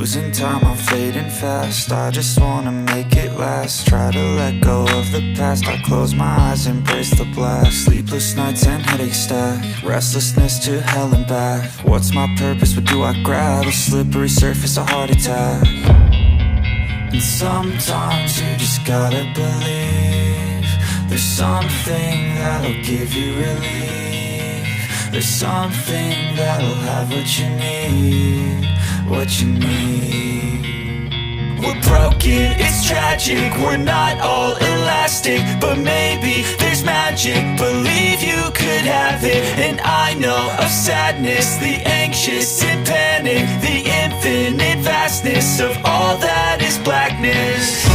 Losing time, I'm fading fast. I just wanna make it last. Try to let go of the past. I close my eyes, embrace the blast. Sleepless nights and headache stack. Restlessness to hell and back. What's my purpose, what do I grab? A slippery surface, a heart attack. And sometimes you just gotta believe there's something that'll give you relief. There's something that'll have what you need, what you need. We're broken, it's tragic, we're not all elastic, but maybe there's magic, believe you could have it. And I know of sadness, the anxious and panic, the infinite vastness of all that is blackness.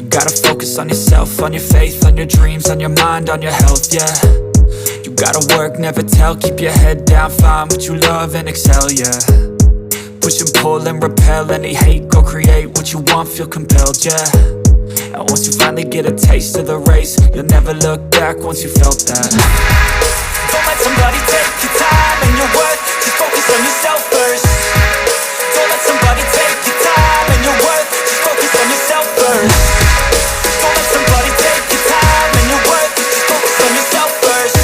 Gotta focus on yourself, on your faith, on your dreams, on your mind, on your health, yeah. You gotta work, never tell, keep your head down, find what you love and excel, yeah. Push and pull and repel any hate, go create what you want, feel compelled, yeah. And once you finally get a taste of the race, you'll never look back once you felt that. Don't let somebody take your time and your worth, just focus on yourself first. Don't let somebody take your time and your worth, just focus on yourself first. Don't let somebody take your time and your worth, just focus on yourself first.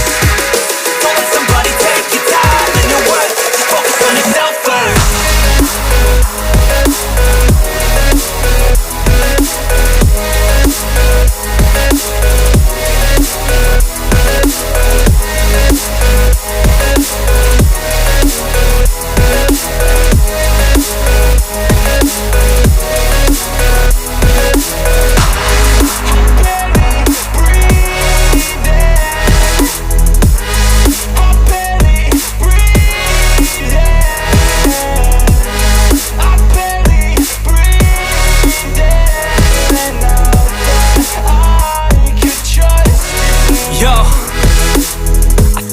Don't let somebody take your time and your worth, just focus on yourself first.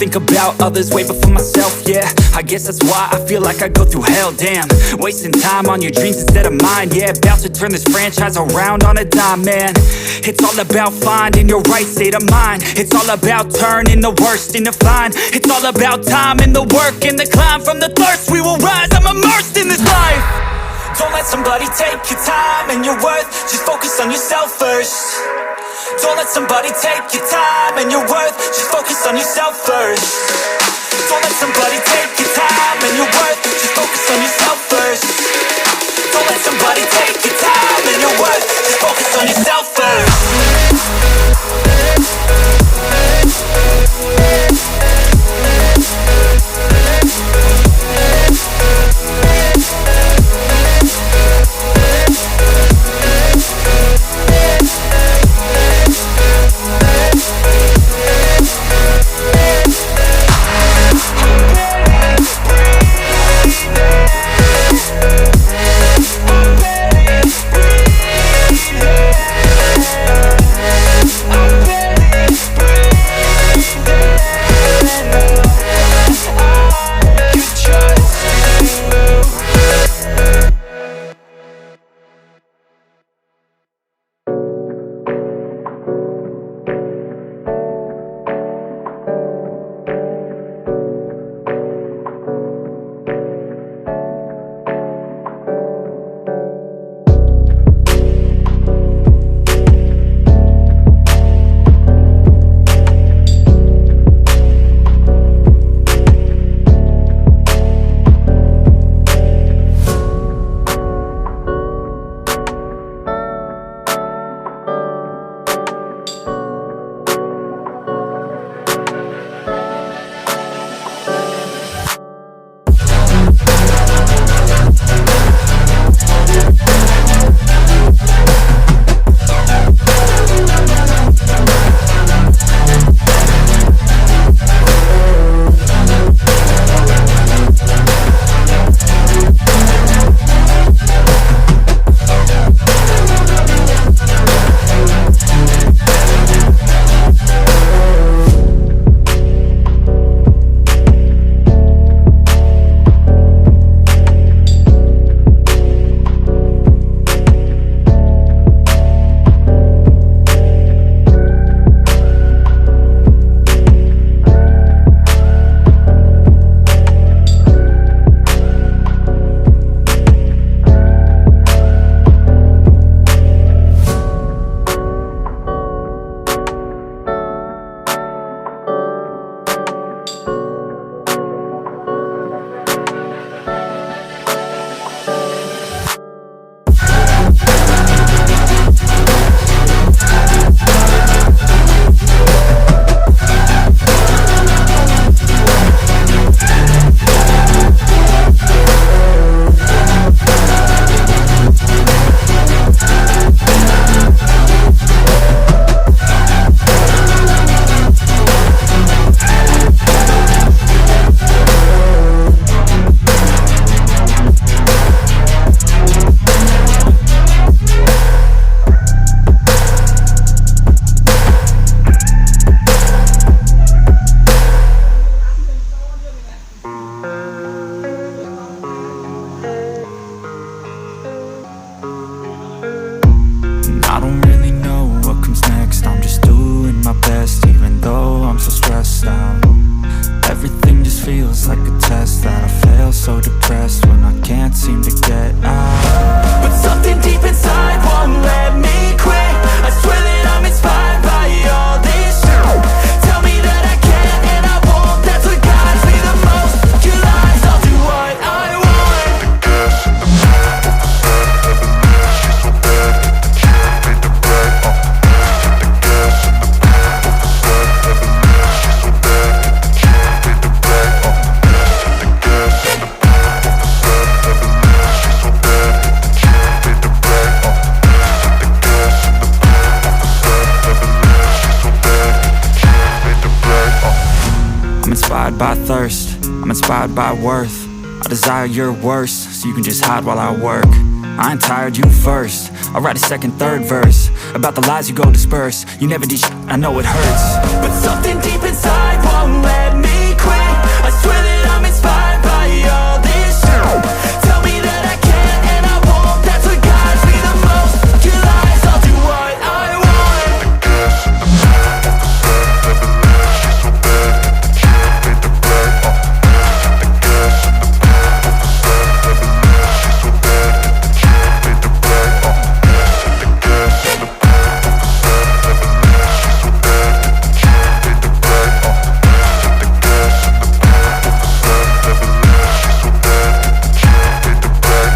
Think about others way before myself, yeah. I guess that's why I feel like I go through hell, damn. Wasting time on your dreams instead of mine, yeah. About to turn this franchise around on a dime, man. It's all about finding your right state of mind. It's all about turning the worst into fine. It's all about time and the work and the climb. From the thirst we will rise, I'm immersed in this life. Don't let somebody take your time and your worth, just focus on yourself first. Don't let somebody take your time and your worth, just focus on yourself first. Don't let somebody take your time and your worth, just focus on yourself first. Don't let somebody take your time and your worth, just focus on yourself first. thirst. I'm inspired by worth. I desire your worst, so you can just hide while I work. I ain't tired, you first. I'll write a second, third verse about the lies you go disperse. You never did shit, I know it hurts, but something deep inside won't let me quit. I swear that I'm inspired by all this shit. Tell me that I can't and I won't. That's what guides me the most. Your lies, I'll do what I want. The gas in the back of the sun never left. She's so bad that she made the black. The gas in the back of the sun never left. She's so bad that she made the black. The gas in the back of the sun never left. She's so bad that she made the black. The gas in the back of the sun never left. She's so bad that she made the black.